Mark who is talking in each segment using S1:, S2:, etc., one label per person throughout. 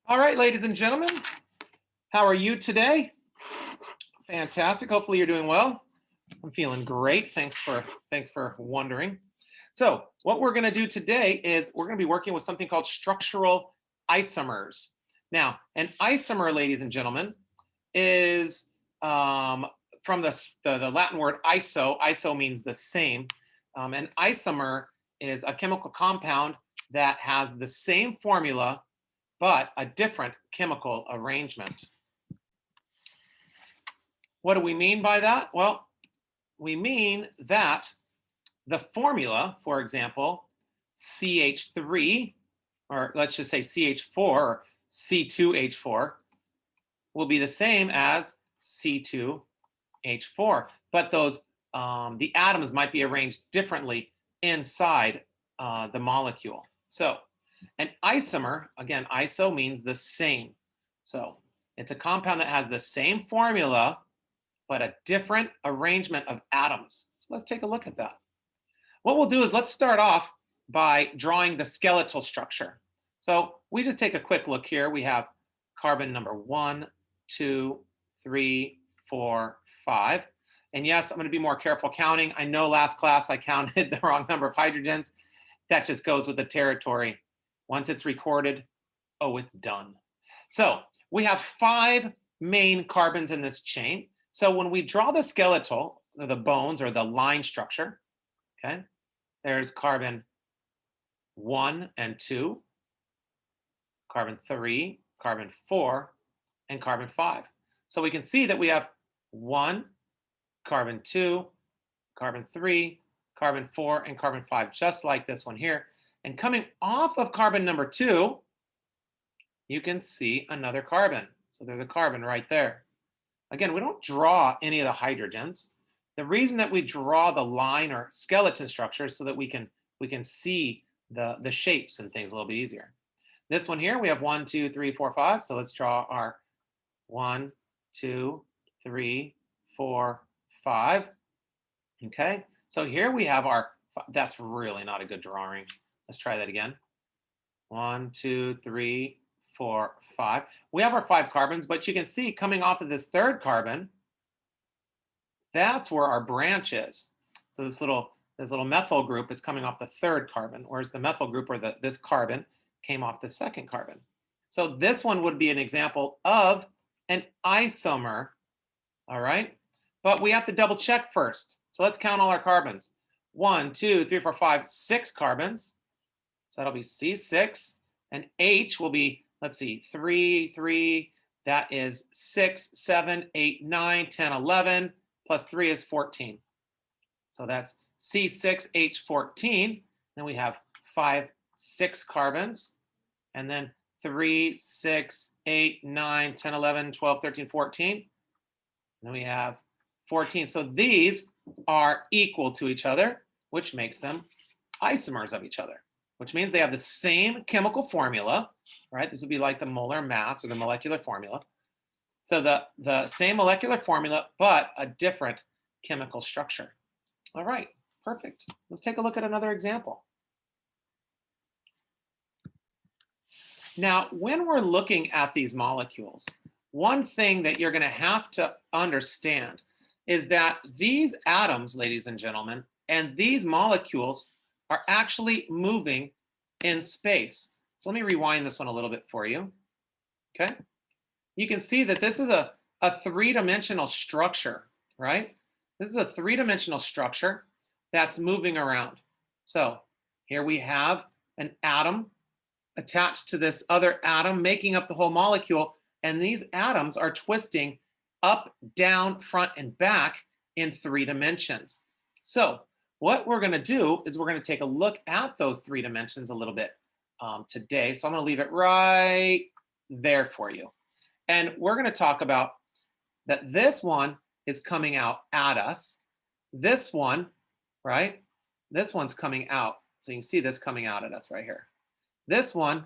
S1: All right, ladies and gentlemen, how are you today? Fantastic. Hopefully you're doing well. I'm feeling great. Thanks for wondering. So, what we're going to do today is we're going to be working with something called structural isomers. Now, an isomer, ladies and gentlemen, is from the Latin word iso. Iso means the same. An isomer is a chemical compound that has the same formula but a different chemical arrangement. What do we mean by that? Well, we mean that the formula, for example, CH3, or let's just say CH4 or C2H4, will be the same as C2H4, but the atoms might be arranged differently inside the molecule. So an isomer, again, iso means the same. So it's a compound that has the same formula, but a different arrangement of atoms. So let's take a look at that. What we'll do is let's start off by drawing the skeletal structure. So we just take a quick look here. We have carbon number 1, 2, 3, 4, 5. And yes, I'm going to be more careful counting. I know last class I counted the wrong number of hydrogens. That just goes with the territory. Once it's recorded, oh, it's done. So we have 5 main carbons in this chain. So when we draw the skeletal, or the bones, or the line structure, okay, there's carbon 1 and 2, carbon 3, carbon 4, and carbon 5. So we can see that we have 1, carbon 2, carbon 3, carbon 4, and carbon 5, just like this one here. And coming off of carbon number 2, you can see another carbon. So there's a carbon right there. Again, we don't draw any of the hydrogens. The reason that we draw the line or skeleton structure is so that we can see the shapes and things a little bit easier. This one here, we have 1, 2, 3, 4, 5. So let's draw our 1, 2, 3, 4, 5. Okay, so here we have our, that's really not a good drawing. Let's try that again. 1, 2, 3, 4, 5. We have our 5 carbons, but you can see coming off of this third carbon, that's where our branch is. So this little methyl group is coming off the third carbon, whereas the methyl group, or this carbon, came off the second carbon. So this one would be an example of an isomer, all right? But we have to double check first. So let's count all our carbons. 1, 2, 3, 4, 5, 6 carbons. So that'll be C6, and H will be, let's see, 3, 3, that is 6, 7, 8, 9, 10, 11, plus 3 is 14. So that's C6H14. Then we have 5, 6 carbons, and then 3, 6, 8, 9, 10, 11, 12, 13, 14. And then we have 14. So these are equal to each other, which makes them isomers of each other, which means they have the same chemical formula, right? This would be like the molar mass or the molecular formula. So the same molecular formula, but a different chemical structure. All right, perfect. Let's take a look at another example. Now, when we're looking at these molecules, one thing that you're going to have to understand is that these atoms, ladies and gentlemen, and these molecules are actually moving in space. So let me rewind this one a little bit for you. Okay, you can see that this is a 3-dimensional structure, right? This is a 3-dimensional structure that's moving around. So here we have an atom attached to this other atom, making up the whole molecule, and these atoms are twisting up, down, front, and back in 3 dimensions. So what we're going to do is we're going to take a look at those 3 dimensions a little bit today. So I'm going to leave it right there for you. And we're going to talk about that this one is coming out at us. This one, right? This one's coming out. So you can see this coming out at us right here. This one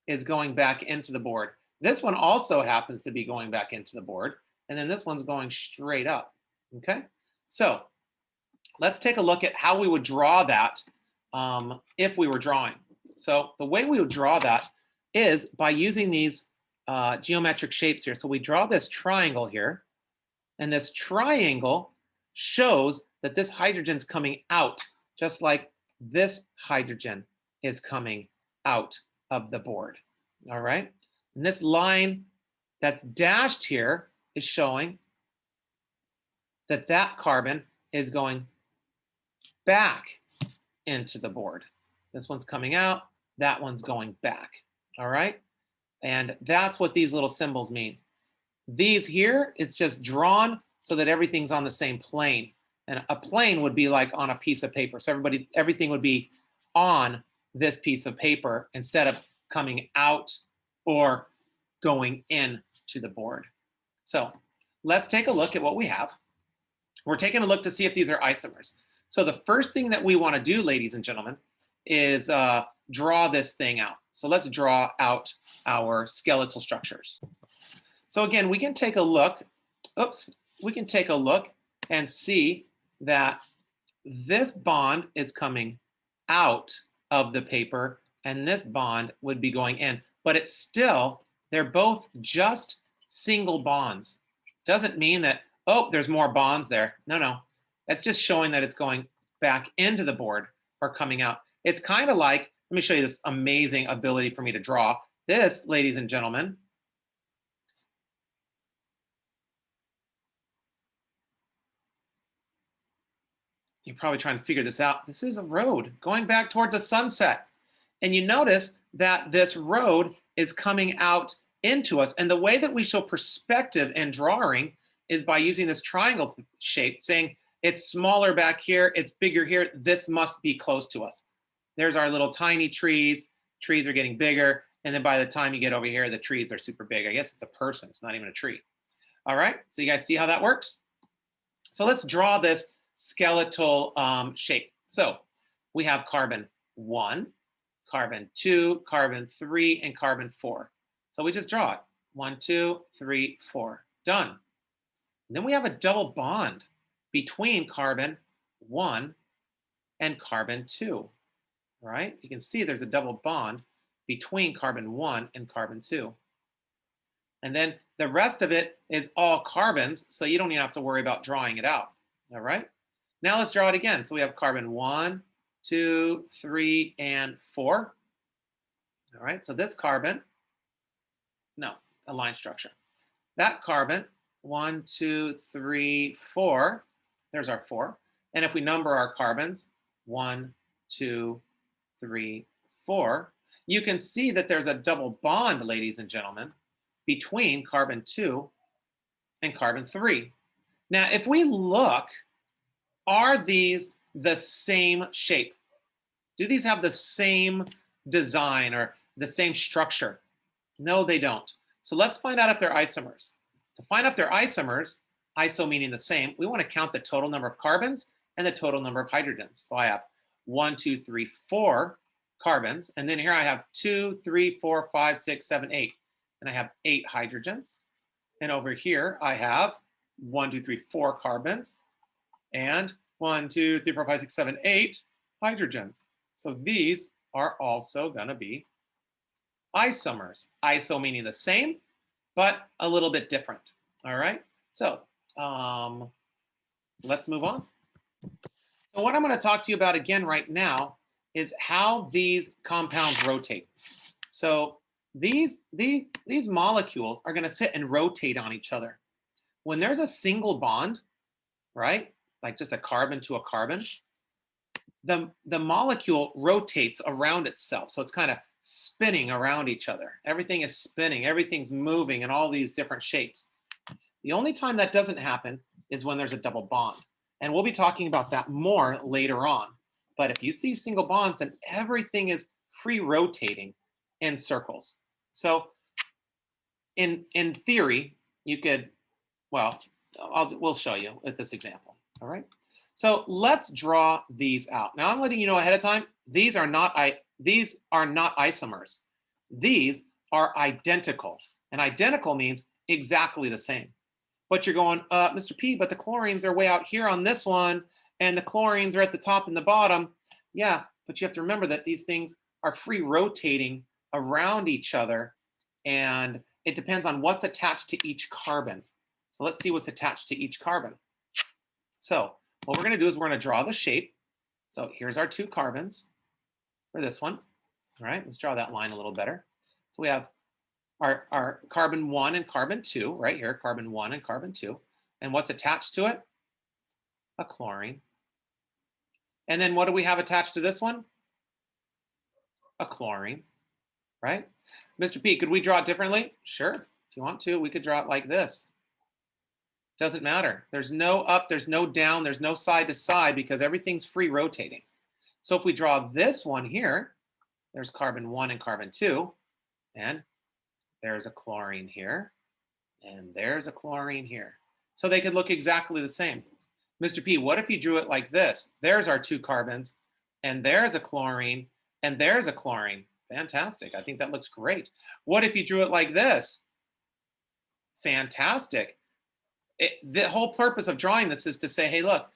S1: is going back into the board. This one also happens to be going back into the board. And then this one's going straight up. Okay? So let's take a look at how we would draw that if we were drawing. So the way we would draw that is by using these geometric shapes here. So we draw this triangle here, and this triangle shows that this hydrogen's coming out, just like this hydrogen is coming out of the board. All right. And this line that's dashed here is showing that that carbon is going back into the board. This one's coming out, that one's going back. All right. And that's what these little symbols mean. These here, it's just drawn so that everything's on the same plane. And a plane would be like on a piece of paper. So everything would be on this piece of paper instead of coming out or going in to the board. So let's take a look at what we have. We're taking a look to see if these are isomers. So the first thing that we want to do, ladies and gentlemen, is draw this thing out. So let's draw out our skeletal structures. So again, we can take a look. We can take a look and see that this bond is coming out of the paper and this bond would be going in, but it's still, they're both just single bonds. Doesn't mean that, oh, there's more bonds there. No. That's just showing that it's going back into the board or coming out. It's kind of like, let me show you this amazing ability for me to draw. This, ladies and gentlemen, you're probably trying to figure this out. This is a road going back towards a sunset. And you notice that this road is coming out into us. And the way that we show perspective in drawing is by using this triangle shape, saying it's smaller back here, it's bigger here, this must be close to us. There's our little tiny trees. Trees are getting bigger. And then by the time you get over here, the trees are super big. I guess it's a person, it's not even a tree. All right, so you guys see how that works? So let's draw this skeletal shape. So we have carbon 1, carbon 2, carbon 3, and carbon 4. So we just draw it. 1, 2, 3, 4. Done. And then we have a double bond between carbon 1 and carbon 2. Right? You can see there's a double bond between carbon 1 and carbon 2. And then the rest of it is all carbons, so you don't even have to worry about drawing it out. All right? Now let's draw it again. So we have carbon 1, 2, 3, and 4. All right, so this carbon, no, a line structure. That carbon, 1, 2, 3, 4. There's our 4. And if we number our carbons, 1, 2, 3, 4, you can see that there's a double bond, ladies and gentlemen, between carbon 2 and carbon 3. Now, if we look, are these the same shape? Do these have the same design or the same structure? No, they don't. So let's find out if they're isomers. To find out if they're isomers, iso meaning the same, we want to count the total number of carbons and the total number of hydrogens. So I have 1, 2, 3, 4 carbons. And then here I have 2, 3, 4, 5, 6, 7, 8. And I have 8 hydrogens. And over here I have 1, 2, 3, 4 carbons. And 1, 2, 3, 4, 5, 6, 7, 8 hydrogens. So these are also going to be isomers. Iso meaning the same, but a little bit different. All right. So let's move on. So what I'm going to talk to you about again right now is how these compounds rotate. So these molecules are going to sit and rotate on each other. When there's a single bond, right, like just a carbon to a carbon, the molecule rotates around itself. So it's kind of spinning around each other. Everything is spinning, everything's moving in all these different shapes. The only time that doesn't happen is when there's a double bond. And we'll be talking about that more later on. But if you see single bonds, then everything is free rotating in circles. So in theory, you could, well, we'll show you with this example. All right. So let's draw these out. Now I'm letting you know ahead of time, these are not isomers. These are identical. And identical means exactly the same. But you're going, Mr. P, but the chlorines are way out here on this one, and the chlorines are at the top and the bottom. Yeah, but you have to remember that these things are free rotating around each other, and it depends on what's attached to each carbon. So let's see what's attached to each carbon. So what we're going to do is we're going to draw the shape. So here's our 2 carbons for this one. All right, let's draw that line a little better. So we have our carbon 1 and carbon 2 right here, carbon 1 and carbon 2. And what's attached to it? A chlorine. And then what do we have attached to this one? A chlorine, right? Mr. P, could we draw it differently? Sure, if you want to, we could draw it like this. Doesn't matter. There's no up, there's no down, there's no side to side because everything's free rotating. So if we draw this one here, there's carbon 1 and carbon 2, and there's a chlorine here, and there's a chlorine here. So they could look exactly the same. Mr. P, what if you drew it like this? There's our 2 carbons, and there's a chlorine, and there's a chlorine. Fantastic. I think that looks great. What if you drew it like this? Fantastic. The whole purpose of drawing this is to say, hey, look,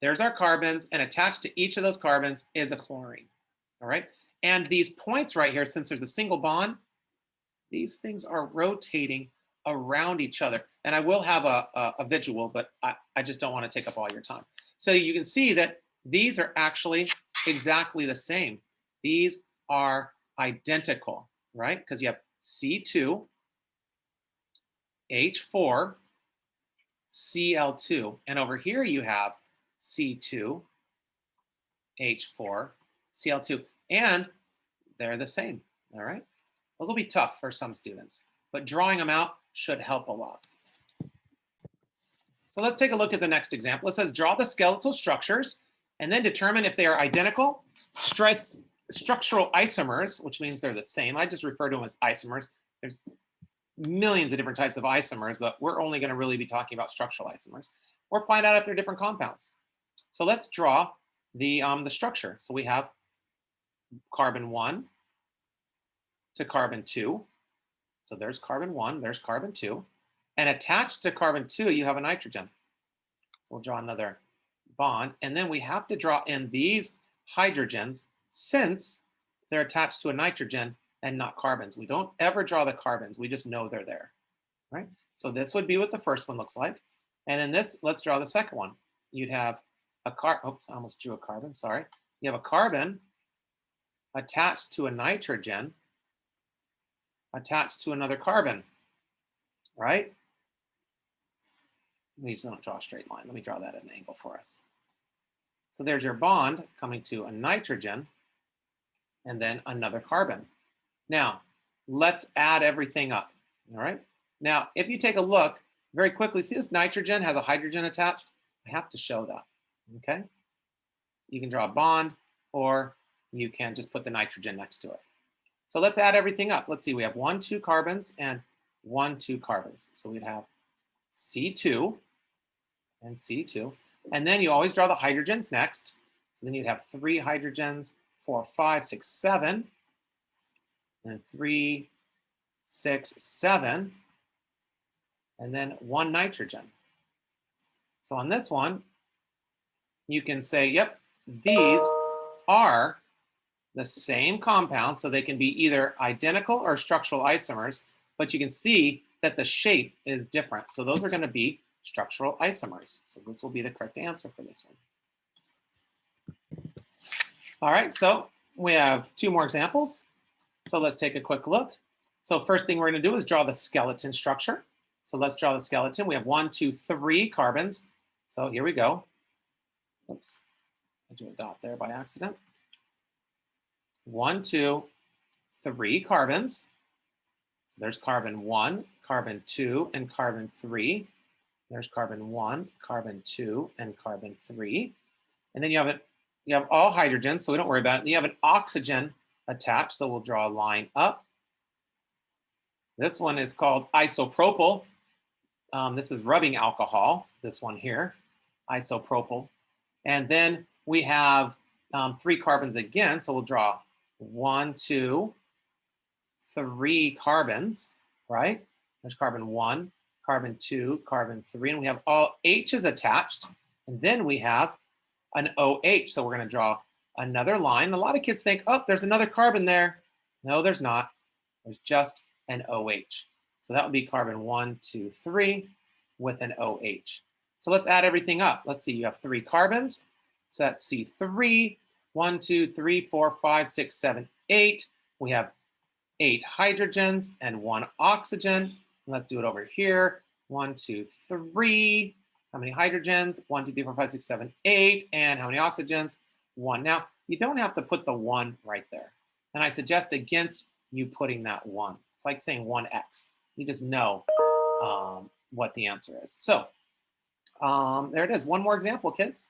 S1: there's our carbons, and attached to each of those carbons is a chlorine. All right. And these points right here, since there's a single bond, these things are rotating around each other. And I will have a visual, but I just don't want to take up all your time. So you can see that these are actually exactly the same. These are identical, right? Because you have C2, H4, Cl2. And over here you have C2, H4, Cl2. And they're the same, all right? Those will be tough for some students, but drawing them out should help a lot. So let's take a look at the next example. It says draw the skeletal structures and then determine if they are identical. Stress structural isomers, which means they're the same. I just refer to them as isomers. There's millions of different types of isomers, but we're only going to really be talking about structural isomers, or find out if they're different compounds. So let's draw the structure. So we have carbon 1 to carbon 2. So there's carbon 1, there's carbon 2. And attached to carbon 2, you have a nitrogen. So we'll draw another bond. And then we have to draw in these hydrogens since they're attached to a nitrogen and not carbons. We don't ever draw the carbons. We just know they're there, right? So this would be what the first one looks like. And then this, let's draw the second one. You'd have a oops, I almost drew a carbon, sorry. You have a carbon attached to a nitrogen attached to another carbon, right? We just don't draw a straight line. Let me draw that at an angle for us. So there's your bond coming to a nitrogen and then another carbon. Now, let's add everything up, all right? Now, if you take a look very quickly, see this nitrogen has a hydrogen attached? I have to show that, okay? You can draw a bond or you can just put the nitrogen next to it. So let's add everything up. Let's see, we have 1, 2 carbons and 1, 2 carbons. So we'd have C2 and C2. And then you always draw the hydrogens next. So then you'd have 3 hydrogens, 4, 5, 6, 7. And 3, 6, 7. And then 1 nitrogen. So on this one, you can say, yep, these are the same compound, so they can be either identical or structural isomers, but you can see that the shape is different. So those are going to be structural isomers. So this will be the correct answer for this one. All right, so we have 2 more examples. So let's take a quick look. So first thing we're going to do is draw the skeleton structure. So let's draw the skeleton. We have 1, 2, 3 carbons. So here we go. Oops, I drew a dot there by accident. 1, 2, 3 carbons. So there's carbon 1, carbon 2, and carbon 3. There's carbon 1, carbon 2, and carbon 3. And then you have all hydrogens, so we don't worry about it. And you have an oxygen attached, so we'll draw a line up. This one is called isopropyl. This is rubbing alcohol, this one here, isopropyl. And then we have 3 carbons again, so we'll draw 1, 2, 3 carbons, right? There's carbon 1, carbon 2, carbon 3, and we have all H's attached. And then we have an OH, so we're going to draw another line. A lot of kids think, oh, there's another carbon there. No, there's not. There's just an OH. So that would be carbon 1, 2, 3 with an OH. So let's add everything up. Let's see, you have 3 carbons. So that's C3, 1, 2, 3, 4, 5, 6, 7, 8. We have 8 hydrogens and 1 oxygen. Let's do it over here. 1, 2, 3. How many hydrogens? 1, 2, 3, 4, 5, 6, 7, 8. And how many oxygens? 1. Now, you don't have to put the 1 right there. And I suggest against you putting that 1. It's like saying 1x. You just know what the answer is. So there it is. One more example, kids.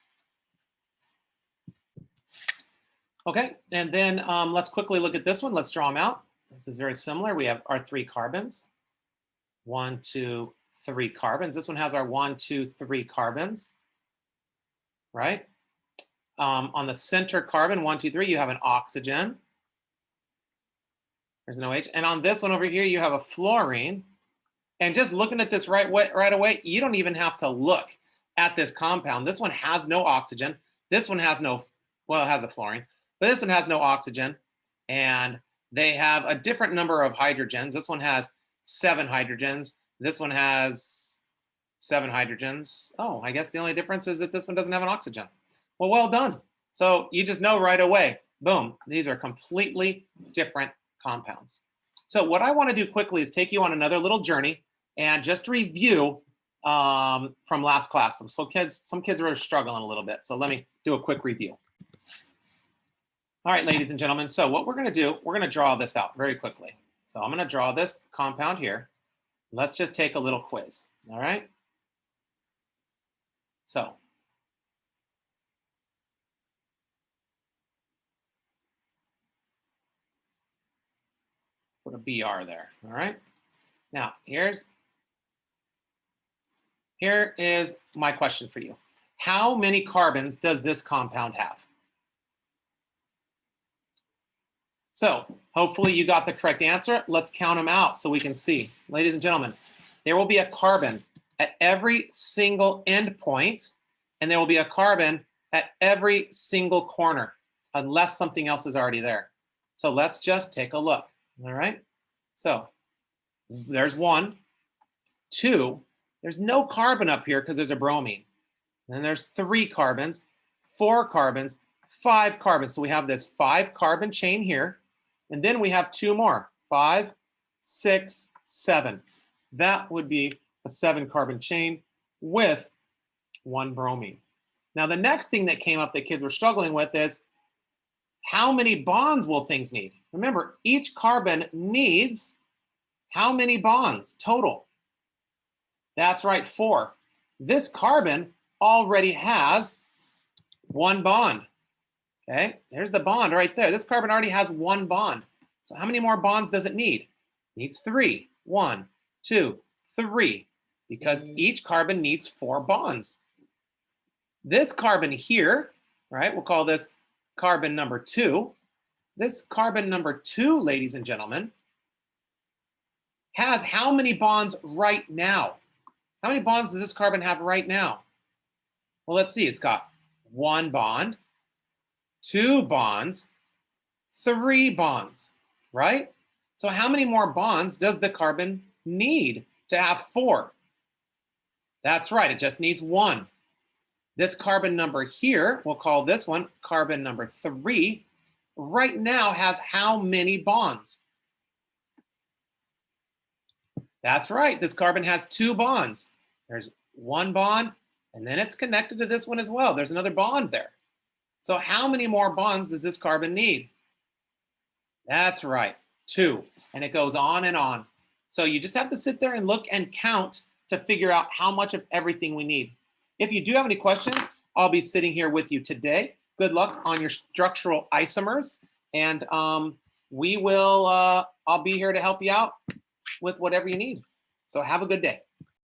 S1: Okay, and then let's quickly look at this one. Let's draw them out. This is very similar. We have our 3 carbons. 1, 2, 3 carbons. This one has our 1, 2, 3 carbons, right? On the center carbon, 1, 2, 3, you have an oxygen. There's an OH. And on this one over here, you have a fluorine. And just looking at this right away, you don't even have to look at this compound. This one has no oxygen. This one has no, well, it has a fluorine, but this one has no oxygen. And they have a different number of hydrogens. This one has 7 hydrogens. This one has 7 hydrogens. Oh, I guess the only difference is that this one doesn't have an oxygen. Well done. So you just know right away, boom, these are completely different compounds. So what I want to do quickly is take you on another little journey and just review from last class. Some kids are struggling a little bit. So let me do a quick review. All right, ladies and gentlemen. So what we're going to do, we're going to draw this out very quickly. So I'm going to draw this compound here. Let's just take a little quiz. All right. So put a BR there. All right. Now here is my question for you. How many carbons does this compound have? So hopefully you got the correct answer. Let's count them out so we can see. Ladies and gentlemen, there will be a carbon at every single endpoint, and there will be a carbon at every single corner, unless something else is already there. So let's just take a look. All right. So there's 1, 2. There's no carbon up here because there's a bromine. Then there's 3 carbons, 4 carbons, 5 carbons. So we have this 5 carbon chain here. And then we have 2 more, 5, 6, 7. That would be a 7 carbon chain with 1 bromine. Now, the next thing that came up that kids were struggling with is how many bonds will things need? Remember, each carbon needs how many bonds total? That's right, 4. This carbon already has 1 bond. Okay, there's the bond right there. This carbon already has 1 bond. So how many more bonds does it need? It needs 3. 1, 2, 3, because each carbon needs 4 bonds. This carbon here, right, we'll call this carbon number 2. This carbon number 2, ladies and gentlemen, has how many bonds right now? How many bonds does this carbon have right now? Well, let's see. It's got 1 bond, 2 bonds, 3 bonds, right? So how many more bonds does the carbon need to have 4? That's right, it just needs 1. This carbon number here, we'll call this one carbon number 3, right now has how many bonds? That's right, this carbon has 2 bonds. There's 1 bond, and then it's connected to this one as well. There's another bond there. So how many more bonds does this carbon need? That's right, 2. And it goes on and on. So you just have to sit there and look and count to figure out how much of everything we need. If you do have any questions, I'll be sitting here with you today. Good luck on your structural isomers. And I'll be here to help you out with whatever you need. So have a good day.